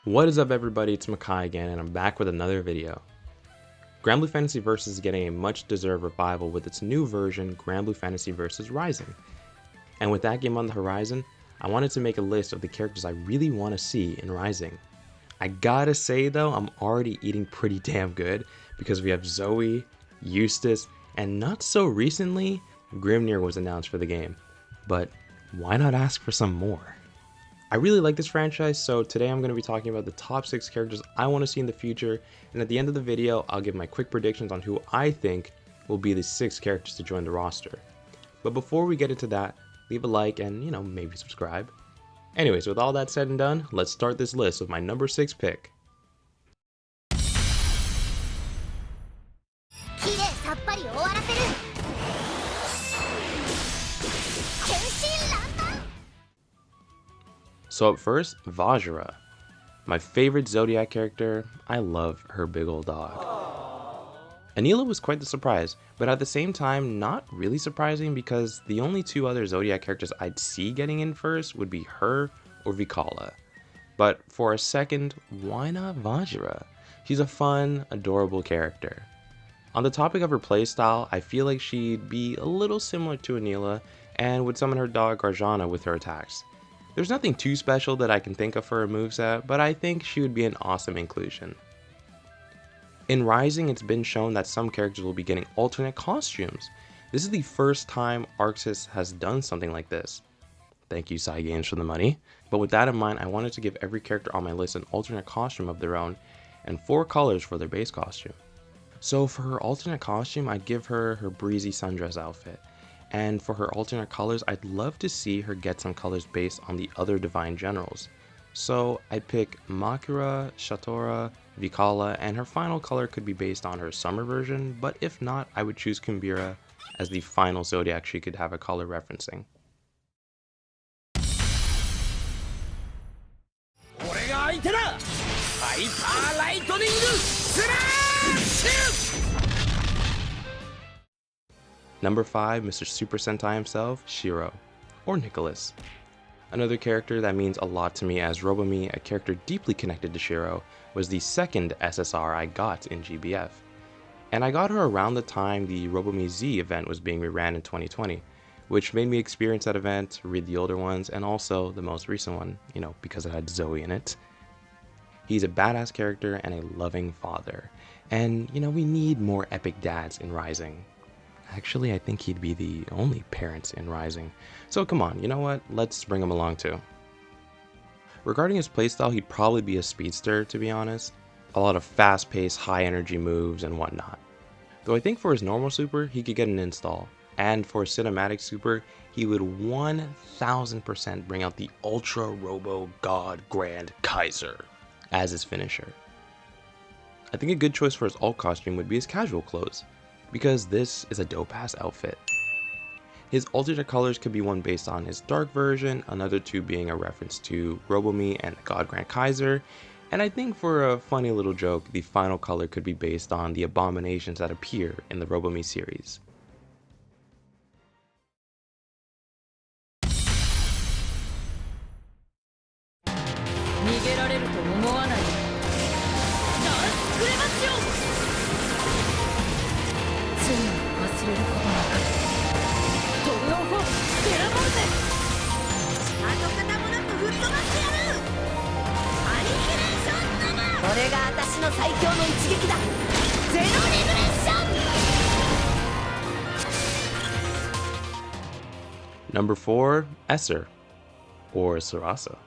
What is up everybody, it's MekhiTheGuy again and I'm back with another video. Granblue Fantasy Versus is getting a much deserved revival with its new version, Granblue Fantasy Versus Rising. And with that game on the horizon, I wanted to make a list of the characters I really want to see in Rising. I gotta say though, I'm already eating pretty damn good because we have Zoe, Eustace, and not so recently, Grimnir was announced for the game. But why not ask for some more? I really like this franchise, so today I'm going to be talking about the top 6 characters I want to see in the future, and at the end of the video, I'll give my quick predictions on who I think will be the 6 characters to join the roster. But before we get into that, leave a like and, maybe subscribe. Anyways, with all that said and done, let's start this list with my number 6 pick. So up first, Vajra. My favorite Zodiac character. I love her big old dog. Anila was quite the surprise, but at the same time not really surprising because the only 2 other Zodiac characters I'd see getting in first would be her or Vikala. But for a second, why not Vajra? She's a fun, adorable character. On the topic of her playstyle, I feel like she'd be a little similar to Anila and would summon her dog Garjana with her attacks. There's nothing too special that I can think of for her moveset, but I think she would be an awesome inclusion. In Rising, it's been shown that some characters will be getting alternate costumes. This is the first time ArcSys has done something like this. Thank you, Cygames, for the money. But with that in mind, I wanted to give every character on my list an alternate costume of their own, and 4 colors for their base costume. So for her alternate costume, I'd give her her breezy sundress outfit. And for her alternate colors, I'd love to see her get some colors based on the other Divine Generals. So I'd pick Makura, Shatora, Vikala, and her final color could be based on her summer version, but if not, I would choose Kumbira as the final Zodiac she could have a color referencing. Number 5, Mr. Super Sentai himself, Shiro, or Nicholas. Another character that means a lot to me, as RoboMei, a character deeply connected to Shiro, was the second SSR I got in GBF. And I got her around the time the RoboMei Z event was being reran in 2020, which made me experience that event, read the older ones, and also the most recent one, because it had Zoe in it. He's a badass character and a loving father. And, we need more epic dads in Rising. Actually, I think he'd be the only parent in Rising. So come on, you know what? Let's bring him along too. Regarding his playstyle, he'd probably be a speedster, to be honest. A lot of fast-paced, high-energy moves and whatnot. Though I think for his normal super, he could get an install. And for his cinematic super, he would 1000% bring out the Ultra Robo God Grand Kaiser as his finisher. I think a good choice for his alt costume would be his casual clothes, because this is a dope-ass outfit. His alternate colors could be one based on his dark version, another 2 being a reference to RoboMei and the God Grand Kaiser, and I think for a funny little joke, the final color could be based on the abominations that appear in the RoboMei series. Number 4, Esser, or Sarasa.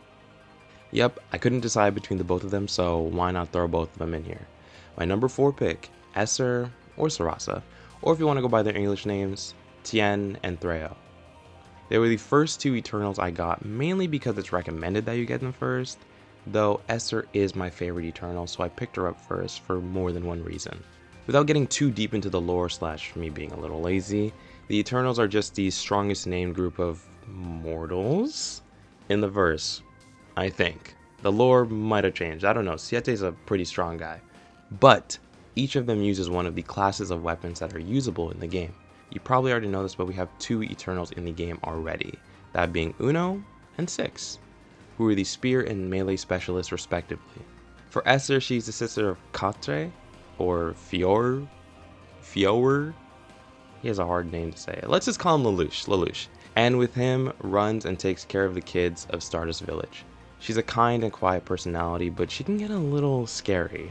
Yep, I couldn't decide between the both of them, so why not throw both of them in here. My number 4 pick, Esser or Sarasa, or if you want to go by their English names, Tien and Threo. They were the first 2 Eternals I got, mainly because it's recommended that you get them first, though Esser is my favorite Eternal, so I picked her up first for more than one reason. Without getting too deep into the lore / me being a little lazy, the Eternals are just the strongest named group of mortals in the verse, I think. The lore might have changed, I don't know, Siete's a pretty strong guy. But each of them uses one of the classes of weapons that are usable in the game. You probably already know this, but we have 2 Eternals in the game already, that being Uno and 6. who are the spear and melee specialists respectively. For Esther, she's the sister of Katre, or Fior. He has a hard name to say. Let's just call him Lelouch. And with him, runs and takes care of the kids of Stardust Village. She's a kind and quiet personality, but she can get a little scary.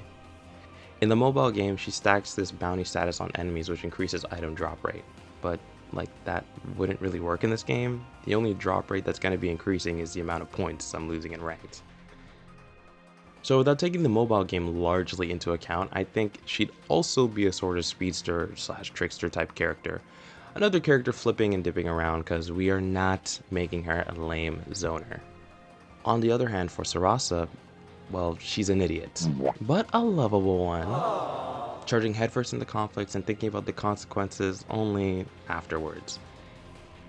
In the mobile game, she stacks this bounty status on enemies, which increases item drop rate. But like, that wouldn't really work in this game. The only drop rate that's going to be increasing is the amount of points I'm losing in ranked. So without taking the mobile game largely into account, I think she'd also be a sort of speedster / trickster type character. Another character flipping and dipping around, because we are not making her a lame zoner. On the other hand, for Sarasa, well, she's an idiot, but a lovable one. Charging headfirst into conflicts and thinking about the consequences only afterwards.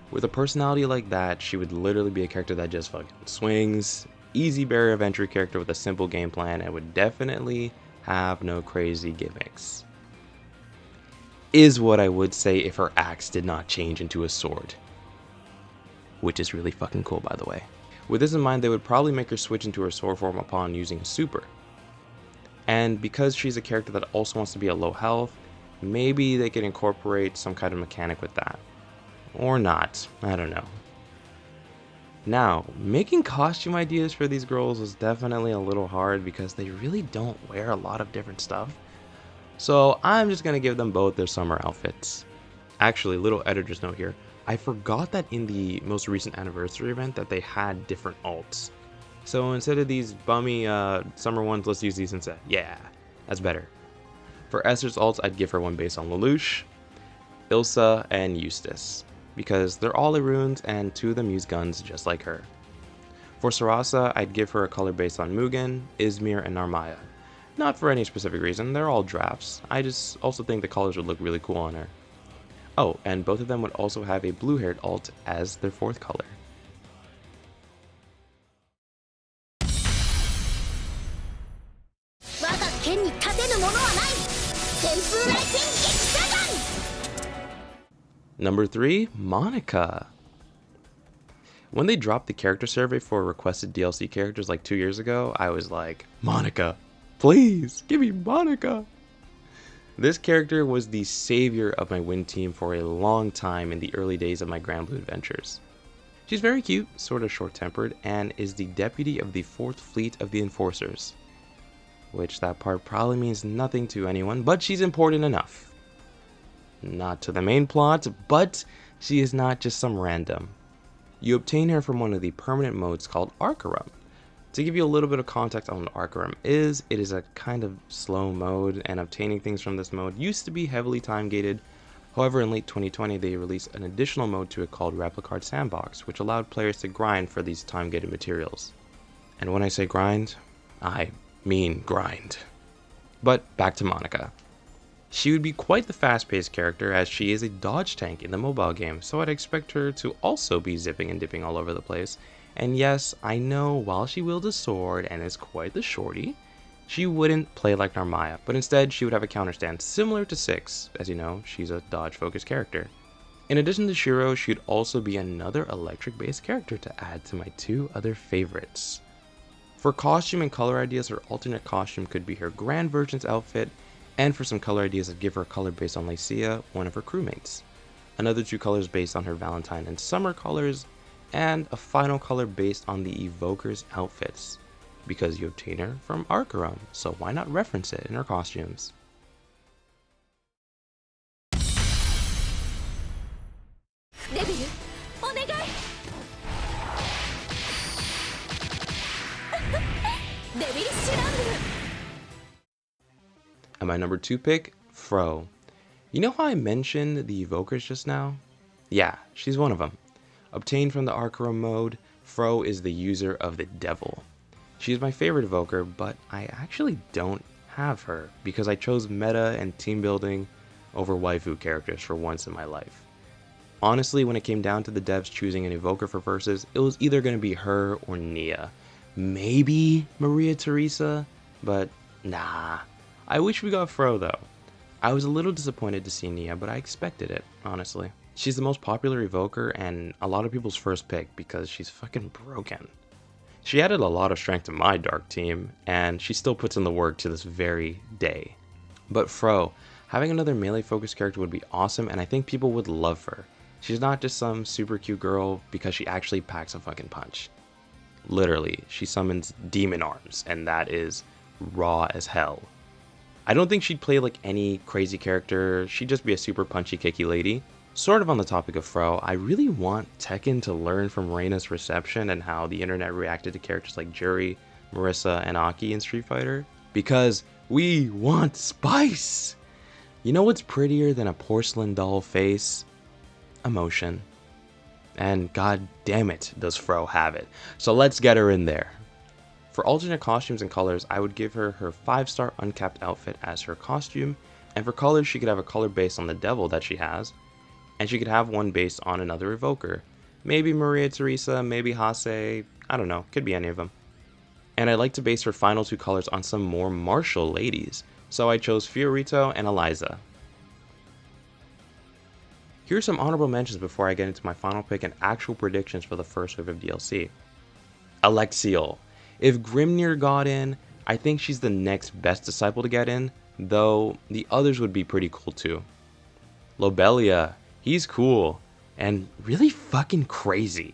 With a personality like that, she would literally be a character that just fucking swings, easy barrier of entry character with a simple game plan, and would definitely have no crazy gimmicks. Is what I would say if her axe did not change into a sword. Which is really fucking cool, by the way. With this in mind, they would probably make her switch into her sword form upon using a super. And because she's a character that also wants to be at low health, maybe they could incorporate some kind of mechanic with that. Or not, I don't know. Now, making costume ideas for these girls is definitely a little hard because they really don't wear a lot of different stuff. So I'm just going to give them both their summer outfits. Actually, little editor's note here. I forgot that in the most recent anniversary event that they had different alts. So instead of these bummy summer ones, let's use these instead. Yeah, that's better. For Esther's alts, I'd give her one based on Lelouch, Ilsa, and Eustace, because they're all runes and two of them use guns just like her. For Sarasa, I'd give her a color based on Mugen, Izmir, and Narmaya. Not for any specific reason, they're all drafts. I just also think the colors would look really cool on her. Oh, and both of them would also have a blue-haired alt as their fourth color. Number 3, Monica. When they dropped the character survey for requested DLC characters like 2 years ago, I was like, Monica, please, give me Monica. This character was the savior of my win team for a long time in the early days of my Granblue adventures. She's very cute, sort of short-tempered, and is the deputy of the 4th Fleet of the Enforcers. Which that part probably means nothing to anyone, but she's important enough. Not to the main plot, but she is not just some random. You obtain her from one of the permanent modes called Arcarum. To give you a little bit of context on what Arcarum is, it is a kind of slow mode, and obtaining things from this mode used to be heavily time-gated. However, in late 2020, they released an additional mode to it called Replicard Sandbox, which allowed players to grind for these time-gated materials. And when I say grind, I mean grind. But back to Monica. She would be quite the fast-paced character, as she is a dodge tank in the mobile game, so I'd expect her to also be zipping and dipping all over the place. And yes, I know while she wields a sword and is quite the shorty, she wouldn't play like Narmaya, but instead she would have a counterstand similar to Six. As you know, she's a dodge-focused character. In addition to Shiro, she'd also be another electric-based character to add to my 2 other favorites. For costume and color ideas, her alternate costume could be her grand version's outfit, and for some color ideas, I'd give her a color based on Lycia, one of her crewmates. Another 2 colors based on her Valentine and Summer colors, and a final color based on the Evoker's outfits, because you obtain her from Arcarum, so why not reference it in her costumes? And my number 2 pick, Fro. You know how I mentioned the Evokers just now? Yeah, she's one of them. Obtained from the Arcarum mode, Fro is the user of the Devil. She is my favorite evoker, but I actually don't have her because I chose meta and team building over waifu characters for once in my life. Honestly, when it came down to the devs choosing an evoker for versus, it was either going to be her or Nia. Maybe Maria Teresa, but nah. I wish we got Fro though. I was a little disappointed to see Nia, but I expected it, honestly. She's the most popular evoker and a lot of people's first pick because she's fucking broken. She added a lot of strength to my dark team, and she still puts in the work to this very day. But Fro, having another melee focused character would be awesome, and I think people would love her. She's not just some super cute girl because she actually packs a fucking punch. Literally, she summons demon arms, and that is raw as hell. I don't think she'd play like any crazy character, she'd just be a super punchy kicky lady. Sort of on the topic of Fro, I really want Tekken to learn from Reina's reception and how the internet reacted to characters like Juri, Marissa, and Aki in Street Fighter. Because we want spice! You know what's prettier than a porcelain doll face? Emotion. And god damn it, does Fro have it. So let's get her in there. For alternate costumes and colors, I would give her her 5-star uncapped outfit as her costume, and for colors she could have a color based on the devil that she has, and she could have one based on another evoker. Maybe Maria Theresa, maybe Hase, I don't know, could be any of them. And I'd like to base her final 2 colors on some more martial ladies, so I chose Fiorito and Eliza. Here are some honorable mentions before I get into my final pick and actual predictions for the first wave of DLC. Alexiel. If Grimnir got in, I think she's the next best disciple to get in, though the others would be pretty cool too. Lobelia, he's cool, and really fucking crazy.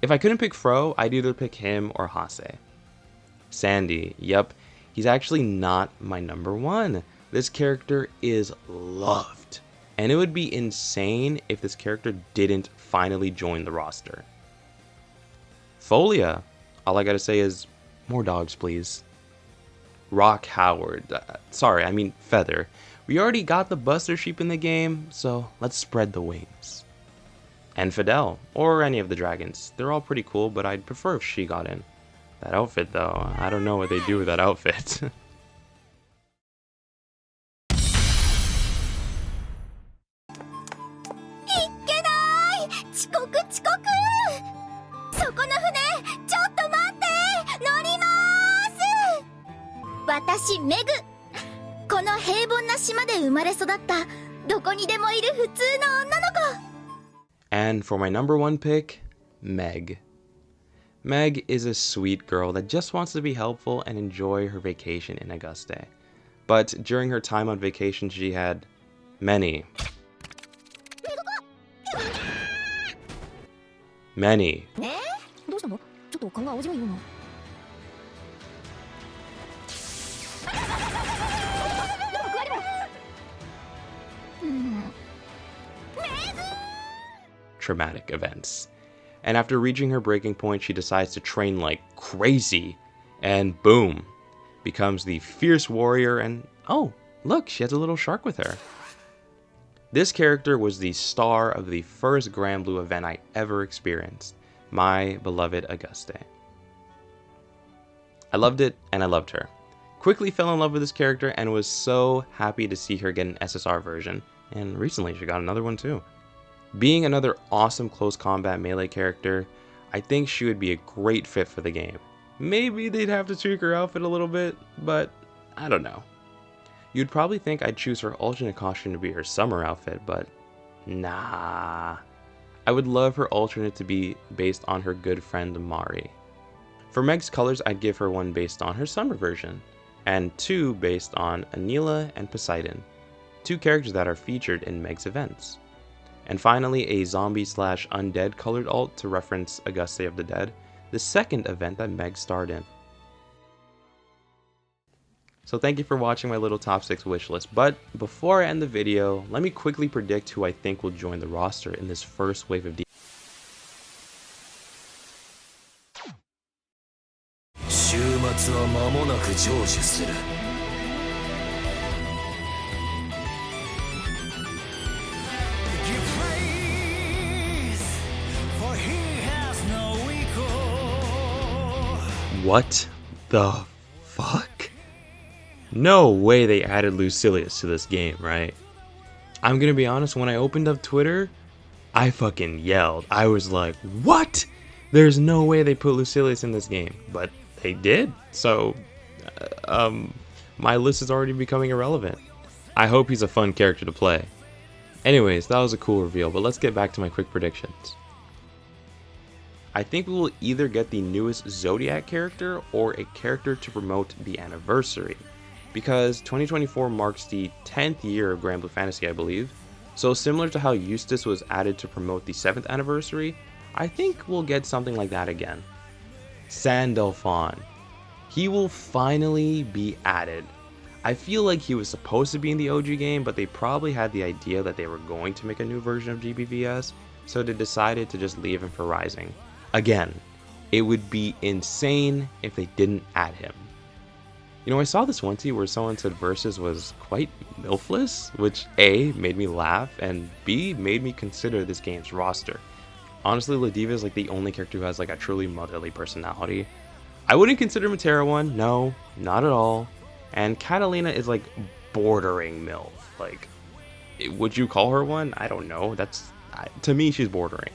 If I couldn't pick Fro, I'd either pick him or Hase. Sandy, yep, he's actually not my number 1. This character is loved, and it would be insane if this character didn't finally join the roster. Folia, all I gotta say is, more dogs please. Rock Howard, Feather. We already got the Buster Sheep in the game, so let's spread the wings. And Fidel, or any of the dragons. They're all pretty cool, but I'd prefer if she got in. That outfit though, I don't know what they do with that outfit. And for my number 1 pick, Meg. Meg is a sweet girl that just wants to be helpful and enjoy her vacation in Auguste. But during her time on vacation, she had many traumatic events. And after reaching her breaking point, she decides to train like crazy, and boom, becomes the fierce warrior, and oh, look, she has a little shark with her. This character was the star of the first Granblue event I ever experienced, my beloved Auguste. I loved it, and I loved her. Quickly fell in love with this character, and was so happy to see her get an SSR version, and recently she got another one too. Being another awesome close combat melee character, I think she would be a great fit for the game. Maybe they'd have to tweak her outfit a little bit, but I don't know. You'd probably think I'd choose her alternate costume to be her summer outfit, but nah. I would love her alternate to be based on her good friend Mari. For Meg's colors, I'd give her one based on her summer version, and 2 based on Anila and Poseidon, 2 characters that are featured in Meg's events. And finally, a zombie/undead colored alt to reference Auguste of the Dead, the second event that Meg starred in. So thank you for watching my little top 6 wish list, but before I end the video, let me quickly predict who I think will join the roster in this first wave of DLC. What the fuck? No way they added Lucilius to this game, right? I'm gonna be honest, when I opened up Twitter, I fucking yelled. I was like, what? There's no way they put Lucilius in this game. But they did, so my list is already becoming irrelevant. I hope he's a fun character to play. Anyways, that was a cool reveal, but let's get back to my quick predictions. I think we will either get the newest Zodiac character or a character to promote the anniversary, because 2024 marks the 10th year of Granblue Fantasy, I believe. So similar to how Eustace was added to promote the 7th anniversary, I think we'll get something like that again. Sandalphon. He will finally be added. I feel like he was supposed to be in the OG game, but they probably had the idea that they were going to make a new version of GBVS, so they decided to just leave him for Rising. Again, it would be insane if they didn't add him. You know, I saw this one tweet where someone said Versus was quite milfless, which A, made me laugh, and B, made me consider this game's roster. Honestly, Ladiva is like the only character who has like a truly motherly personality. I wouldn't consider Matera one, no, not at all. And Catalina is like bordering MILF. Like, would you call her one? I don't know. To me, she's bordering.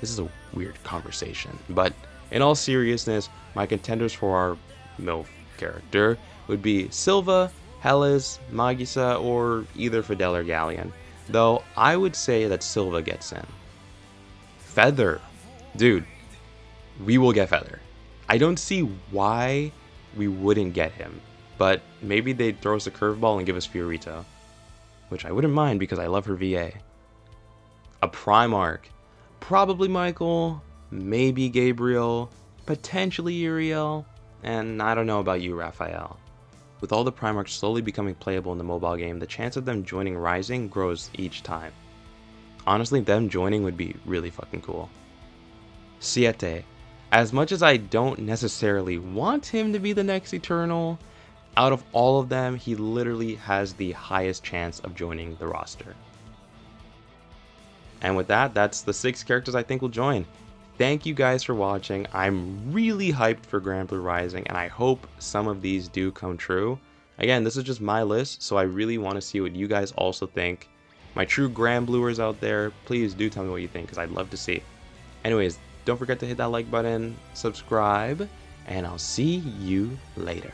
This is a weird conversation. But in all seriousness, my contenders for our MILF character would be Silva, Hellas, Magisa, or either Fidel or Galleon. Though I would say that Silva gets in. Feather. Dude, we will get Feather. I don't see why we wouldn't get him. But maybe they'd throw us a curveball and give us Fiorito, which I wouldn't mind because I love her VA. A Primarch. Probably Michael, maybe Gabriel, potentially Uriel, and I don't know about you, Raphael. With all the Primarchs slowly becoming playable in the mobile game, the chance of them joining Rising grows each time. Honestly, them joining would be really fucking cool. Siete. As much as I don't necessarily want him to be the next Eternal, out of all of them, he literally has the highest chance of joining the roster. And with that, that's the 6 characters I think will join. Thank you guys for watching. I'm really hyped for Granblue Rising, and I hope some of these do come true. Again, this is just my list, so I really want to see what you guys also think. My true Granbluers out there, please do tell me what you think, because I'd love to see. Anyways, don't forget to hit that like button, subscribe, and I'll see you later.